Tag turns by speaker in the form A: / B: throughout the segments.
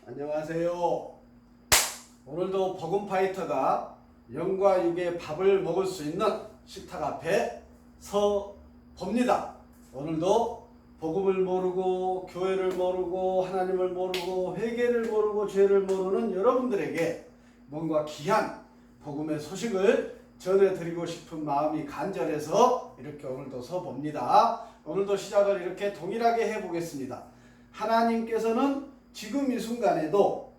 A: 안녕하세요. 오늘도 복음파이터가 영과 육의 밥을 먹을 수 있는 식탁 앞에 서 봅니다. 오늘도 복음을 모르고 교회를 모르고 하나님을 모르고 회개를 모르고 죄를 모르는 여러분들에게 뭔가 귀한 복음의 소식을 전해드리고 싶은 마음이 간절해서 이렇게 오늘도 서 봅니다. 오늘도 시작을 이렇게 동일하게 해보겠습니다. 하나님께서는 지금 이 순간에도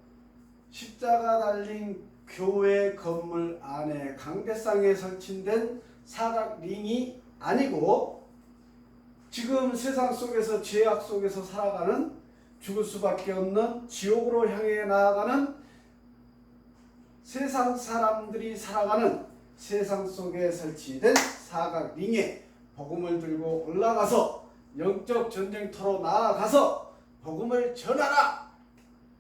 A: 십자가 달린 교회 건물 안에 강대상에 설치된 사각 링이 아니고 지금 세상 속에서 죄악 속에서 살아가는 죽을 수밖에 없는 지옥으로 향해 나아가는 세상 사람들이 살아가는 세상 속에 설치된 사각 링에 복음을 들고 올라가서 영적 전쟁터로 나아가서 복음을 전하라!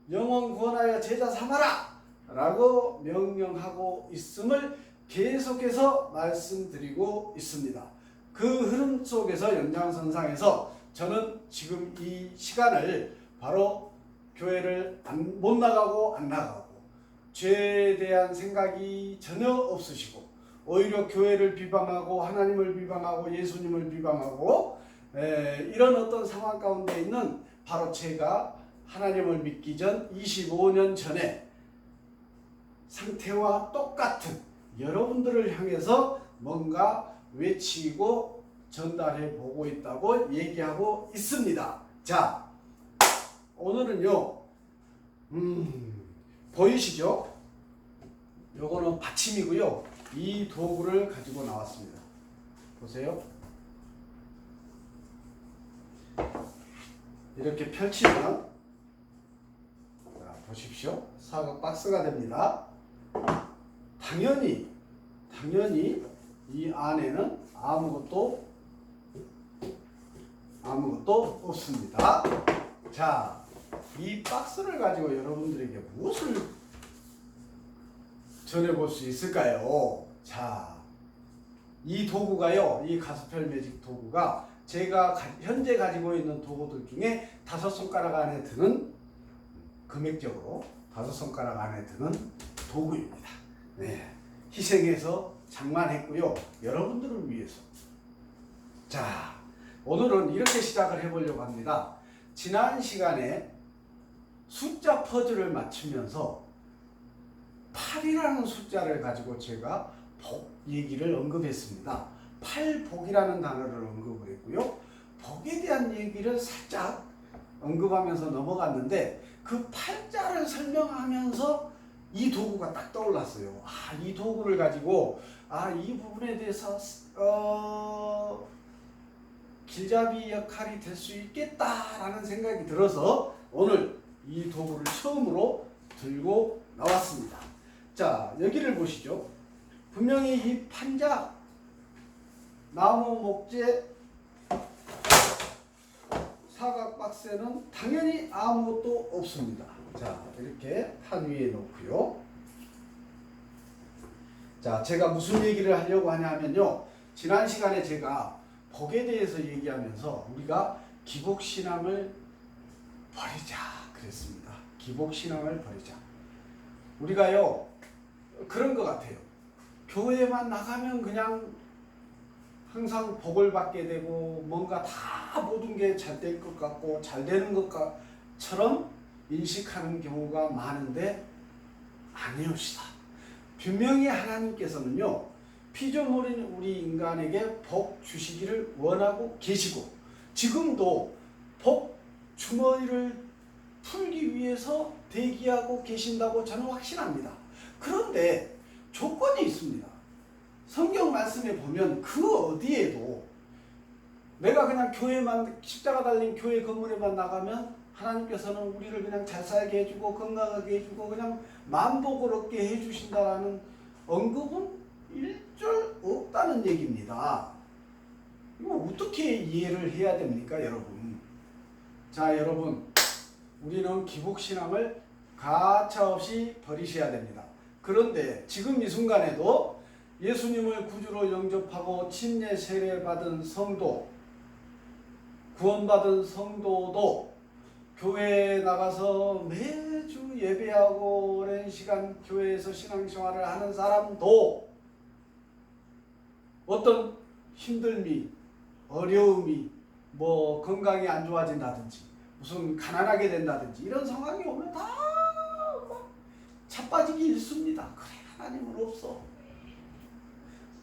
A: 영혼 구원하여 제자 삼아라! 라고 명령하고 있음을 계속해서 말씀드리고 있습니다. 그 흐름 속에서 연장선상에서 저는 지금 이 시간을 바로 교회를 못 나가고 안 나가고 죄에 대한 생각이 전혀 없으시고 오히려 교회를 비방하고 하나님을 비방하고 예수님을 비방하고 이런 어떤 상황 가운데 있는 바로 제가 하나님을 믿기 전 25년 전에 상태와 똑같은 여러분들을 향해서 뭔가 외치고 전달해 보고 있다고 얘기하고 있습니다. 자, 오늘은요, 보이시죠? 요거는 받침이고요. 이 도구를 가지고 나왔습니다. 보세요. 이렇게 펼치면 자, 보십시오. 사각 박스가 됩니다. 당연히 이 안에는 아무것도 없습니다. 자, 이 박스를 가지고 여러분들에게 무엇을 전해볼 수 있을까요? 자, 이 도구가요, 이 가스펠 매직 도구가 제가 현재 가지고 있는 도구들 중에 5손가락 안에 드는, 금액적으로 5손가락 안에 드는 도구입니다. 네, 희생해서 장만했고요. 여러분들을 위해서. 자, 오늘은 이렇게 시작을 해보려고 합니다. 지난 시간에 숫자 퍼즐을 맞추면서 8이라는 숫자를 가지고 제가 복 얘기를 언급했습니다. 팔복이라는 단어를 언급을 했고요. 복에 대한 얘기를 살짝 언급하면서 넘어갔는데 그 팔자를 설명하면서 이 도구가 딱 떠올랐어요. 이 도구를 가지고 이 부분에 대해서 길잡이 역할이 될 수 있겠다라는 생각이 들어서 오늘 이 도구를 처음으로 들고 나왔습니다. 자, 여기를 보시죠. 분명히 이 판자, 나무 목재, 사각 박스에는 당연히 아무것도 없습니다. 자, 이렇게 판 위에 놓고요. 자, 제가 무슨 얘기를 하려고 하냐면요. 지난 시간에 제가 복에 대해서 얘기하면서 우리가 기복신앙을 버리자 그랬습니다. 기복신앙을 버리자. 우리가요, 그런 것 같아요. 교회만 나가면 그냥 항상 복을 받게 되고 뭔가 다 모든 게 잘 될 것 같고 잘 되는 것처럼 인식하는 경우가 많은데 아니옵시다. 분명히 하나님께서는요, 피조물인 우리 인간에게 복 주시기를 원하고 계시고 지금도 복 주머니를 풀기 위해서 대기하고 계신다고 저는 확신합니다. 그런데 조건이 있습니다. 성경 말씀에 보면 그 어디에도 내가 그냥 교회만, 십자가 달린 교회 건물에만 나가면 하나님께서는 우리를 그냥 잘 살게 해주고 건강하게 해주고 그냥 만복을 얻게 해주신다라는 언급은 일절 없다는 얘기입니다. 이거 어떻게 이해를 해야 됩니까, 여러분? 자, 여러분, 우리는 기복신앙을 가차없이 버리셔야 됩니다. 그런데 지금 이 순간에도 예수님을 구주로 영접하고 침례 세례 받은 성도, 구원받은 성도도 교회에 나가서 매주 매주 예배하고 오랜 시간 교회에서 신앙생활을 하는 사람도 어떤 힘듦이, 어려움이, 뭐 건강이 안 좋아진다든지 무슨 가난하게 된다든지 이런 상황이 오면 다 자빠지기 일쑤입니다. 그래, 하나님은 없어.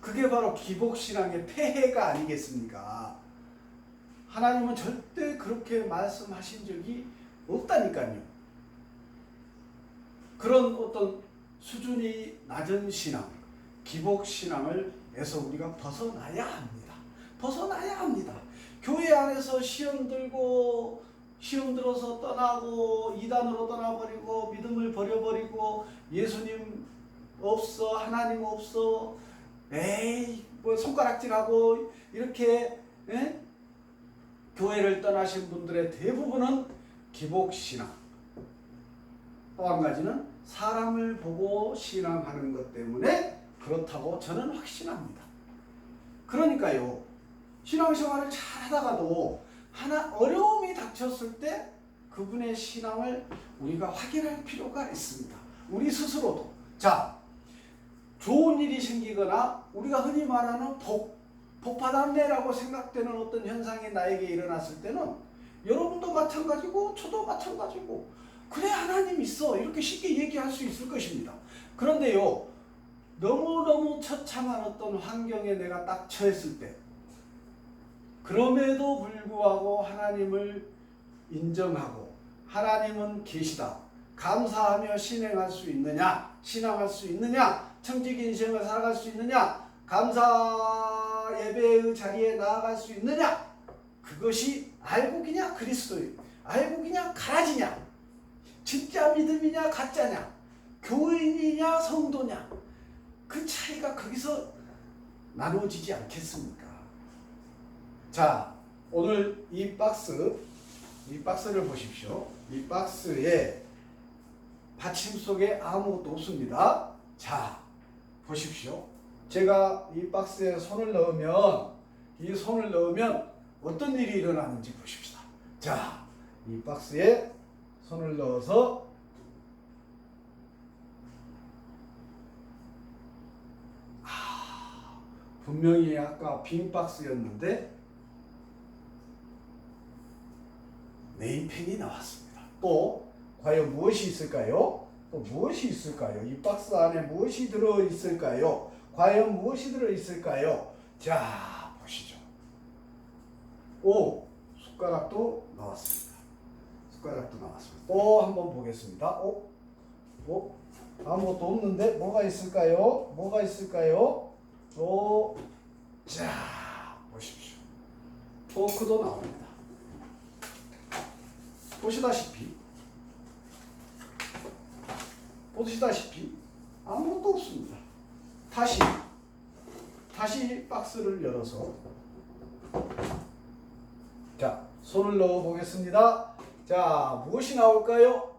A: 그게 바로 기복신앙의 폐해가 아니겠습니까? 하나님은 절대 그렇게 말씀하신 적이 없다니까요. 그런 어떤 수준이 낮은 신앙, 기복신앙을 에서 우리가 벗어나야 합니다. 벗어나야 합니다. 교회 안에서 시험 들어서 떠나고 이단으로 떠나버리고 믿음을 버려버리고 예수님 없어, 하나님 없어, 에이 뭐 손가락질하고 이렇게 교회를 떠나신 분들의 대부분은 기복신앙. 또 한 가지는 사람을 보고 신앙하는 것 때문에 그렇다고 저는 확신합니다. 그러니까요, 신앙생활을 잘 하다가도 하나 어려움이 닥쳤을 때 그분의 신앙을 우리가 확인할 필요가 있습니다. 우리 스스로도. 자, 좋은 일이 생기거나 우리가 흔히 말하는 복 받았네라고 생각되는 어떤 현상이 나에게 일어났을 때는 여러분도 마찬가지고 저도 마찬가지고 그래 하나님 있어 이렇게 쉽게 얘기할 수 있을 것입니다. 그런데요, 너무너무 처참한 어떤 환경에 내가 딱 처했을 때 그럼에도 불구하고 하나님을 인정하고 하나님은 계시다, 감사하며 신앙할 수 있느냐, 청지기 인생을 살아갈 수 있느냐, 감사 예배의 자리에 나아갈 수 있느냐, 그것이 알곡이냐 그리스도인, 알곡이냐 가라지냐, 진짜 믿음이냐 가짜냐, 교인이냐 성도냐, 그 차이가 거기서 나누어지지 않겠습니까? 자, 오늘 이 박스를 보십시오. 이 박스에 받침 속에 아무것도 없습니다. 자, 보십시오. 제가 이 박스에 손을 넣으면 어떤 일이 일어나는지 보십시다. 자, 이 박스에 손을 넣어서 분명히 아까 빈 박스였는데 네임펜이 나왔습니다. 또 과연 무엇이 있을까요? 이 박스 안에 무엇이 들어있을까요? 과연 무엇이 들어있을까요? 자, 보시죠. 오, 숟가락도 나왔습니다. 또 한번 보겠습니다. 아무것도 없는데 뭐가 있을까요? 자, 보십시오. 포크도 나옵니다. 보시다시피 아무것도 없습니다. 다시 박스를 열어서 자, 손을 넣어 보겠습니다. 자, 무엇이 나올까요?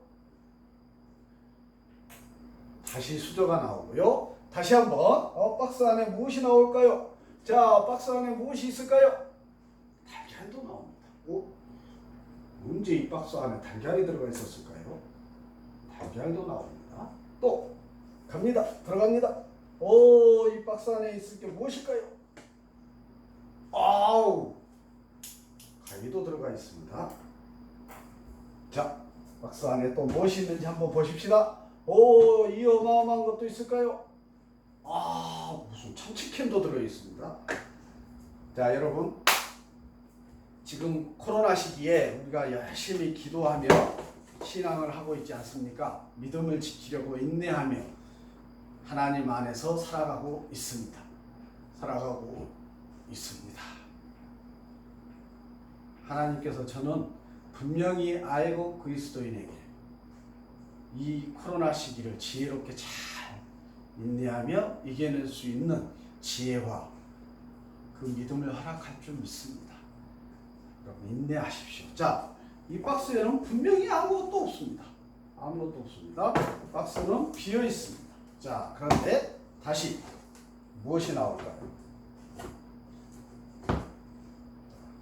A: 다시 수저가 나오고요. 다시 한번 박스 안에 무엇이 나올까요? 자, 박스 안에 무엇이 있을까요? 달걀도 나옵니다. 언제 이 박스 안에 달걀이 들어가 있었을까요? 달걀도 나옵니다. 또 들어갑니다. 이 박스 안에 있을 게 무엇일까요? 가위도 들어가 있습니다. 자, 박스 안에 또 무엇이 있는지 한번 보십시다. 이 어마어마한 것도 있을까요? 무슨 참치캔도 들어 있습니다. 자, 여러분, 지금 코로나 시기에 우리가 열심히 기도하며 신앙을 하고 있지 않습니까? 믿음을 지키려고 인내하며 하나님 안에서 살아가고 있습니다. 하나님께서 저는 분명히 알고 그리스도인에게 이 코로나 시기를 지혜롭게 잘 인내하며 이겨낼 수 있는 지혜와 그 믿음을 허락할 줄 믿습니다. 여러분, 인내하십시오. 자, 이 박스에는 분명히 아무것도 없습니다. 박스는 비어 있습니다. 자, 그런데 다시 무엇이 나올까요?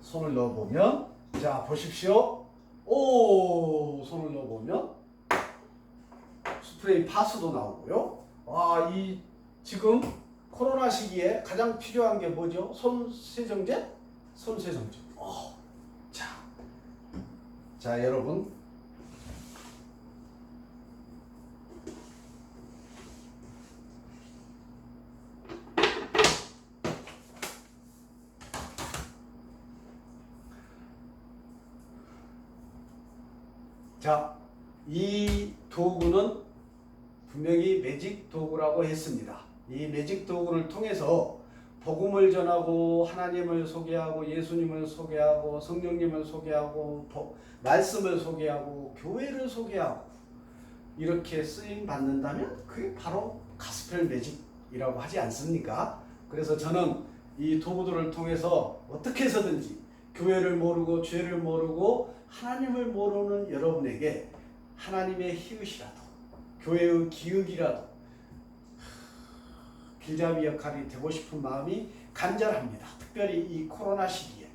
A: 손을 넣어보면, 자, 보십시오. 손을 넣어보면 스프레이 파스도 나오고요. 이 지금 코로나 시기에 가장 필요한 게 뭐죠? 손 세정제? 손 세정제. 자, 여러분. 자, 이 도구는 분명히 매직 도구라고 했습니다. 이 매직 도구를 통해서 복음을 전하고 하나님을 소개하고 예수님을 소개하고 성령님을 소개하고 말씀을 소개하고 교회를 소개하고 이렇게 쓰임 받는다면 그게 바로 가스펠 매직이라고 하지 않습니까? 그래서 저는 이 도구들을 통해서 어떻게 해서든지 교회를 모르고 죄를 모르고 하나님을 모르는 여러분에게 하나님의 희읒이라도 교회의 기억이라도 길잡이 역할이 되고 싶은 마음이 간절합니다. 특별히 이 코로나 시기에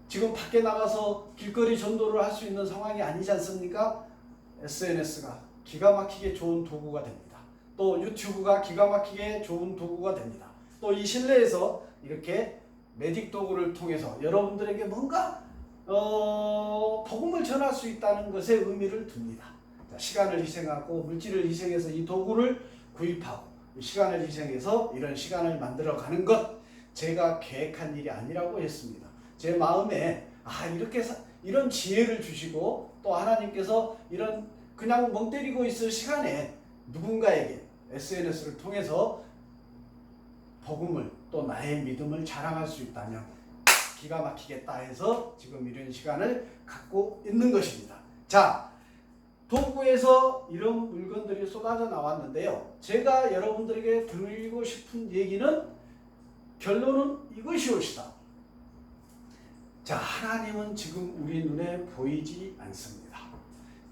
A: 지금 밖에 나가서 길거리 전도를 할 수 있는 상황이 아니지 않습니까? SNS가 기가 막히게 좋은 도구가 됩니다. 또 유튜브가 기가 막히게 좋은 도구가 됩니다. 또 이 실내에서 이렇게 매직 도구를 통해서 여러분들에게 뭔가 복음을 전할 수 있다는 것에 의미를 둡니다. 자, 시간을 희생하고 물질을 희생해서 이 도구를 구입하고 시간을 희생해서 이런 시간을 만들어가는 것 제가 계획한 일이 아니라고 했습니다. 제 마음에 이렇게 이런 지혜를 주시고 또 하나님께서 이런 그냥 멍 때리고 있을 시간에 누군가에게 SNS를 통해서 복음을 또 나의 믿음을 자랑할 수 있다면 기가 막히겠다 해서 지금 이런 시간을 갖고 있는 것입니다. 자, 도구에서 이런 물건들이 쏟아져 나왔는데요. 제가 여러분들에게 드리고 싶은 얘기는 결론은 이것이옵시다. 자, 하나님은 지금 우리 눈에 보이지 않습니다.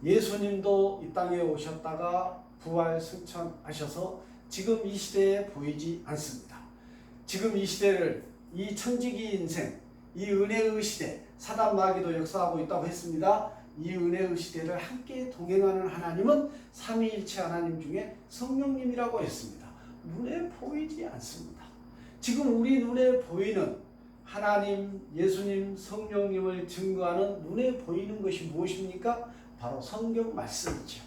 A: 예수님도 이 땅에 오셨다가 부활 승천하셔서 지금 이 시대에 보이지 않습니다. 지금 이 시대를 이 천지기 인생, 이 은혜의 시대, 사단 마귀도 역사하고 있다고 했습니다. 이 은혜의 시대를 함께 동행하는 하나님은 삼위일체 하나님 중에 성령님이라고 했습니다. 눈에 보이지 않습니다. 지금 우리 눈에 보이는 하나님, 예수님, 성령님을 증거하는 눈에 보이는 것이 무엇입니까? 바로 성경 말씀이죠.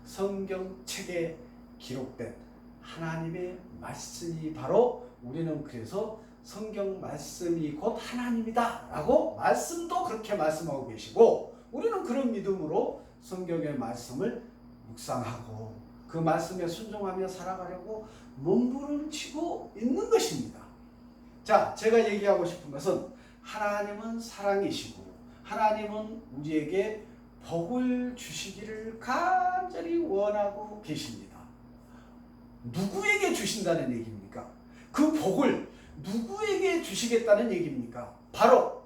A: 성경책에 기록된 하나님의 말씀이 바로 우리는 그래서 성경 말씀이 곧 하나님이다 라고 말씀도 그렇게 말씀하고 계시고 우리는 그런 믿음으로 성경의 말씀을 묵상하고 그 말씀에 순종하며 살아가려고 몸부림치고 있는 것입니다. 자, 제가 얘기하고 싶은 것은 하나님은 사랑이시고 하나님은 우리에게 복을 주시기를 간절히 원하고 계십니다. 누구에게 주신다는 얘기입니까? 그 복을 누구에게 주시겠다는 얘기입니까? 바로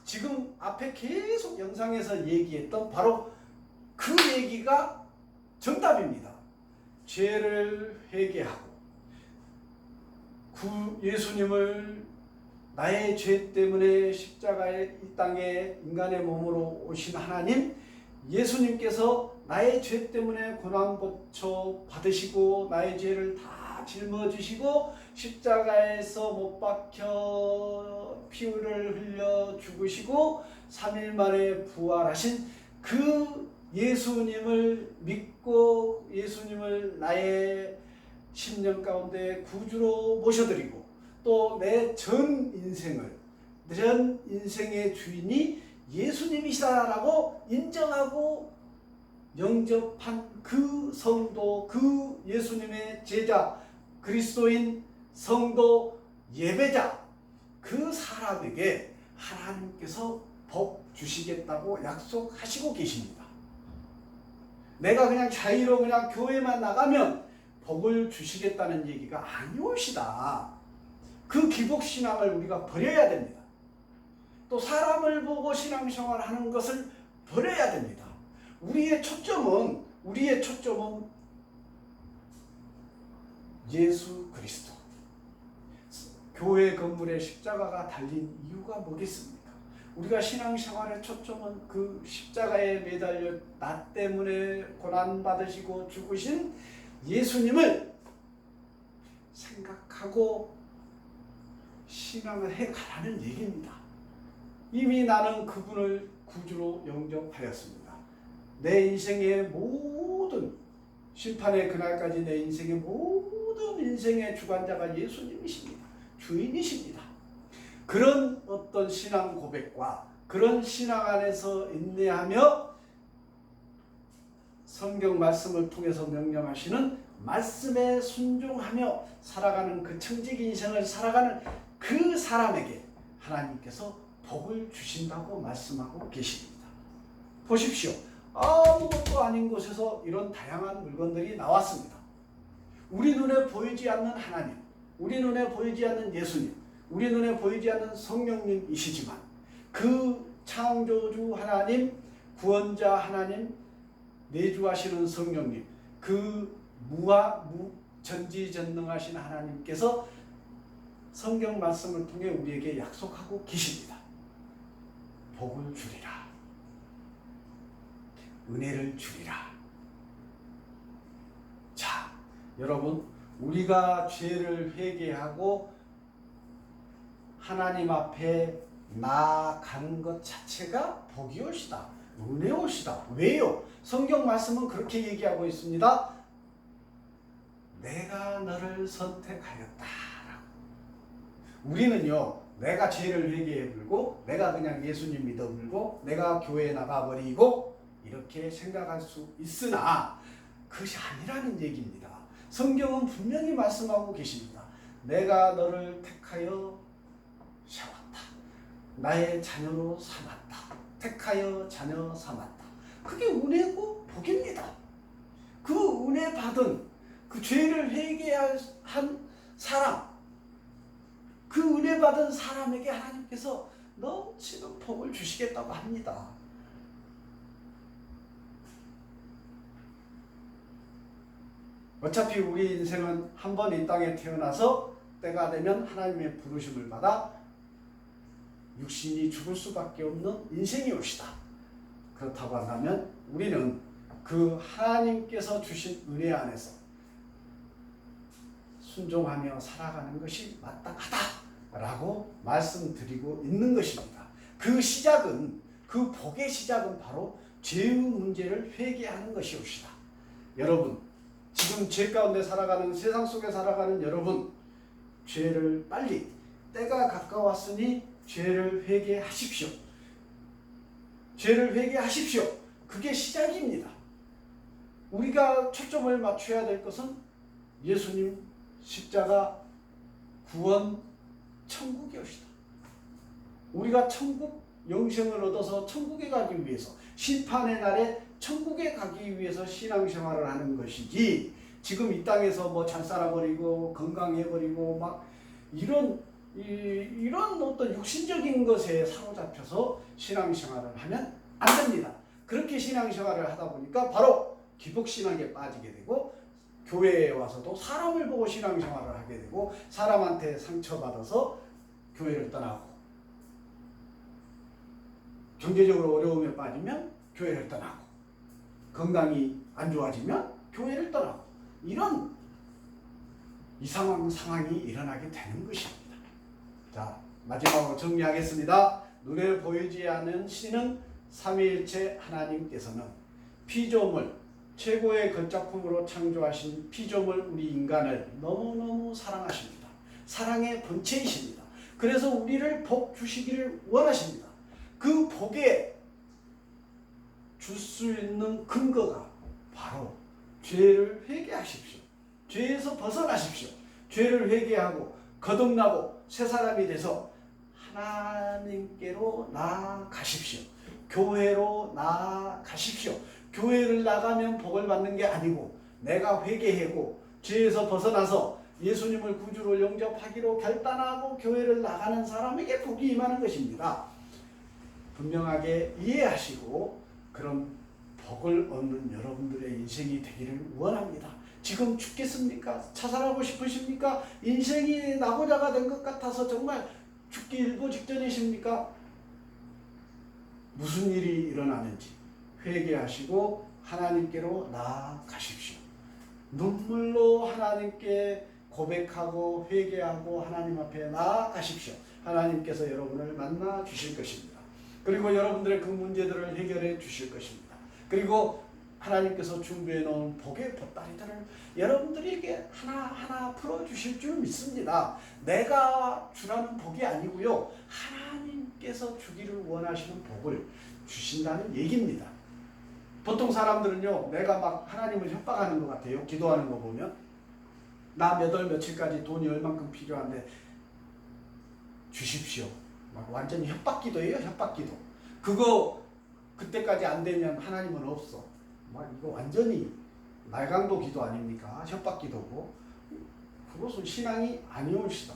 A: 지금 앞에 계속 영상에서 얘기했던 바로 그 얘기가 정답입니다. 죄를 회개하고 예수님을 나의 죄 때문에 십자가에 이 땅에 인간의 몸으로 오신 하나님, 예수님께서 나의 죄 때문에 고난고초 받으시고 나의 죄를 다 짊어지시고 십자가에서 못 박혀 피를 흘려 죽으시고 3일 만에 부활하신 그 예수님을 믿고 예수님을 나의 심령 가운데 구주로 모셔드리고 또 내 전 인생의 주인이 예수님이시다라고 인정하고 영접한 그 성도, 그 예수님의 제자, 그리스도인 성도 예배자, 그 사람에게 하나님께서 복 주시겠다고 약속하시고 계십니다. 내가 그냥 자의로 그냥 교회만 나가면 복을 주시겠다는 얘기가 아니옵시다. 그 기복신앙을 우리가 버려야 됩니다. 또 사람을 보고 신앙생활하는 것을 버려야 됩니다. 우리의 초점은 예수 그리스도. 교회 건물에 십자가가 달린 이유가 뭐겠습니까? 우리가 신앙생활의 초점은 그 십자가에 매달려 나 때문에 고난받으시고 죽으신 예수님을 생각하고 신앙을 해가라는 얘기입니다. 이미 나는 그분을 구주로 영접하였습니다. 내 인생의 모든 심판의 그날까지 내 인생의 모든 인생의 주관자가 예수님이십니다. 주인이십니다. 그런 어떤 신앙 고백과 그런 신앙 안에서 인내하며 성경 말씀을 통해서 명령하시는 말씀에 순종하며 살아가는 그 청직 인생을 살아가는 그 사람에게 하나님께서 복을 주신다고 말씀하고 계십니다. 보십시오. 아무것도 아닌 곳에서 이런 다양한 물건들이 나왔습니다. 우리 눈에 보이지 않는 하나님, 우리 눈에 보이지 않는 예수님, 우리 눈에 보이지 않는 성령님이시지만 그 창조주 하나님, 구원자 하나님, 내주하시는 성령님, 그 전지전능하신 하나님께서 성경 말씀을 통해 우리에게 약속하고 계십니다. 복을 주리라. 은혜를 주리라. 자, 여러분, 우리가 죄를 회개하고 하나님 앞에 나아가는 것 자체가 복이 옳시다. 은혜 옳시다. 왜요? 성경 말씀은 그렇게 얘기하고 있습니다. 내가 너를 선택하였다. 우리는요, 내가 죄를 회개해 불고 내가 그냥 예수님 믿어 불고 내가 교회에 나가버리고 이렇게 생각할 수 있으나 그것이 아니라는 얘기입니다. 성경은 분명히 말씀하고 계십니다. 내가 너를 택하여 세웠다. 나의 자녀로 삼았다. 택하여 자녀 삼았다. 그게 은혜고 복입니다. 그 은혜 받은 그 죄를 회개한 사람, 그 은혜 받은 사람에게 하나님께서 넘치는 복을 주시겠다고 합니다. 어차피 우리 인생은 한 번 이 땅에 태어나서 때가 되면 하나님의 부르심을 받아 육신이 죽을 수밖에 없는 인생이 옵시다. 그렇다고 한다면 우리는 그 하나님께서 주신 은혜 안에서 순종하며 살아가는 것이 마땅하다라고 말씀드리고 있는 것입니다. 그 시작은, 그 복의 시작은 바로 죄의 문제를 회개하는 것이옵시다. 여러분, 지금 죄 가운데 살아가는, 세상 속에 살아가는 여러분, 죄를 빨리, 때가 가까웠으니 죄를 회개하십시오. 죄를 회개하십시오. 그게 시작입니다. 우리가 초점을 맞춰야 될 것은 예수님 십자가 구원 천국이옵시다. 우리가 천국 영생을 얻어서 천국에 가기 위해서, 심판의 날에 천국에 가기 위해서 신앙생활을 하는 것이지, 지금 이 땅에서 뭐 잘 살아버리고 건강해버리고 막 이런 어떤 육신적인 것에 사로잡혀서 신앙생활을 하면 안 됩니다. 그렇게 신앙생활을 하다 보니까 바로 기복신앙에 빠지게 되고, 교회에 와서도 사람을 보고 신앙생활을 하게 되고, 사람한테 상처받아서 교회를 떠나고, 경제적으로 어려움에 빠지면 교회를 떠나고, 건강이 안 좋아지면 교회를 떠나고, 이런 이상한 상황이 일어나게 되는 것입니다. 자, 마지막으로 정리하겠습니다. 눈에 보이지 않는 신은 삼위일체 하나님께서는 피조물, 최고의 걸작품으로 창조하신 피조물 우리 인간을 너무너무 사랑하십니다. 사랑의 본체이십니다. 그래서 우리를 복 주시기를 원하십니다. 그 복에 줄 수 있는 근거가 바로 죄를 회개하십시오. 죄에서 벗어나십시오. 죄를 회개하고 거듭나고 새 사람이 돼서 하나님께로 나아가십시오. 교회로 나아가십시오. 교회를 나가면 복을 받는 게 아니고, 내가 회개하고 죄에서 벗어나서 예수님을 구주로 영접하기로 결단하고 교회를 나가는 사람에게 복이 임하는 것입니다. 분명하게 이해하시고 그런 복을 얻는 여러분들의 인생이 되기를 원합니다. 지금 죽겠습니까? 자살하고 싶으십니까? 인생이 나고자가 된 것 같아서 정말 죽기 일보 직전이십니까? 무슨 일이 일어나는지 회개하시고 하나님께로 나아가십시오. 눈물로 하나님께 고백하고 회개하고 하나님 앞에 나아가십시오. 하나님께서 여러분을 만나 주실 것입니다. 그리고 여러분들의 그 문제들을 해결해 주실 것입니다. 그리고 하나님께서 준비해 놓은 복의 보따리들을 여러분들에게 하나하나 풀어주실 줄 믿습니다. 내가 주라는 복이 아니고요. 하나님께서 주기를 원하시는 복을 주신다는 얘기입니다. 보통 사람들은요, 내가 막 하나님을 협박하는 것 같아요. 기도하는 거 보면. 나 몇 월 며칠까지 돈이 얼만큼 필요한데 주십시오. 막 완전히 협박기도예요. 협박기도. 그거 그때까지 안 되면 하나님은 없어. 막 이거 완전히 날강도 기도 아닙니까? 협박기도고. 그것은 신앙이 아니옵시다.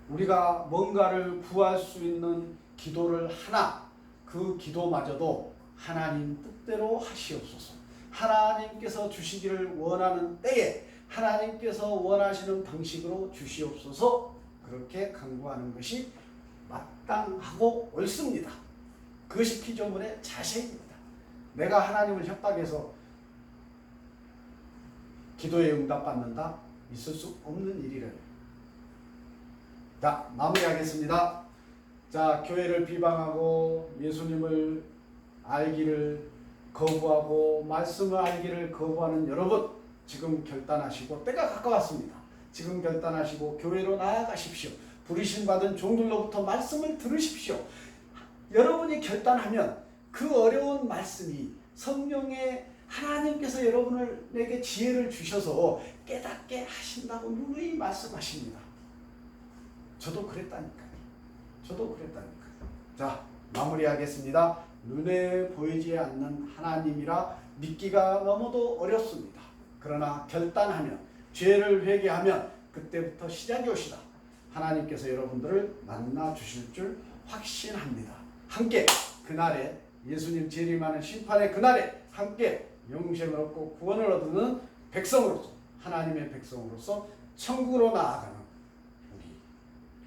A: 우리가 뭔가를 구할 수 있는 기도를 하나, 그 기도마저도 하나님 뜻대로 하시옵소서. 하나님께서 주시기를 원하는 때에 하나님께서 원하시는 방식으로 주시옵소서. 그렇게 간구하는 것이 마땅하고 옳습니다. 그것이 피조물의 자세입니다. 내가 하나님을 협박해서 기도에 응답받는다? 있을 수 없는 일이래요. 자, 마무리하겠습니다. 자, 교회를 비방하고 예수님을 알기를 거부하고 말씀을 알기를 거부하는 여러분, 지금 결단하시고 때가 가까웠습니다. 지금 결단하시고 교회로 나아가십시오. 부르심 받은 종들로부터 말씀을 들으십시오. 여러분이 결단하면 그 어려운 말씀이 성령의 하나님께서 여러분에게 지혜를 주셔서 깨닫게 하신다고 누누이 말씀하십니다. 저도 그랬다니까요. 자, 마무리하겠습니다. 눈에 보이지 않는 하나님이라 믿기가 너무도 어렵습니다. 그러나 결단하면, 죄를 회개하면 그때부터 시작이 오시다. 하나님께서 여러분들을 만나 주실 줄 확신합니다. 함께 그날에, 예수님 재림하는 심판의 그날에 함께 영생을 얻고 구원을 얻는 백성으로서, 하나님의 백성으로서 천국으로 나아가는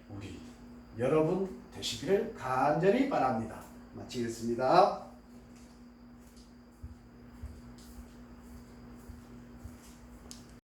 A: 우리 여러분 되시기를 간절히 바랍니다. 마치겠습니다.